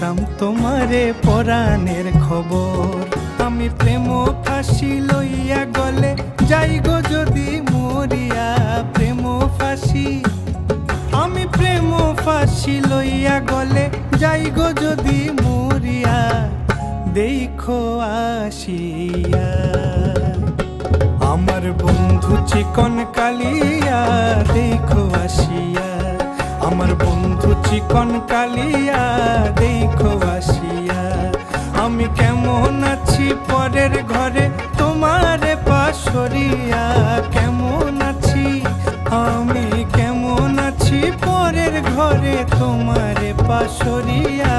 দিতাম তোমারে পরাণের খবর। আমি প্রেম ফাঁসি লইয়া গলে যাই গো যদি মরিয়া, প্রেম ফাঁসি আমি প্রেম ফাঁসি লইয়া গলে যাই গো যদি মরিয়া, দেখো আসিয়া আমার বন্ধু চিকন কালিয়া, দেখো আসিয়া আমার বন্ধু চিকন কালিয়া, দেখো আসিয়া আমি কেমন আছি পরের ঘরে তোমারে পাশরিয়া, কেমন আছি আমি কেমন আছি পরের ঘরে তোমারে পাশরিয়া।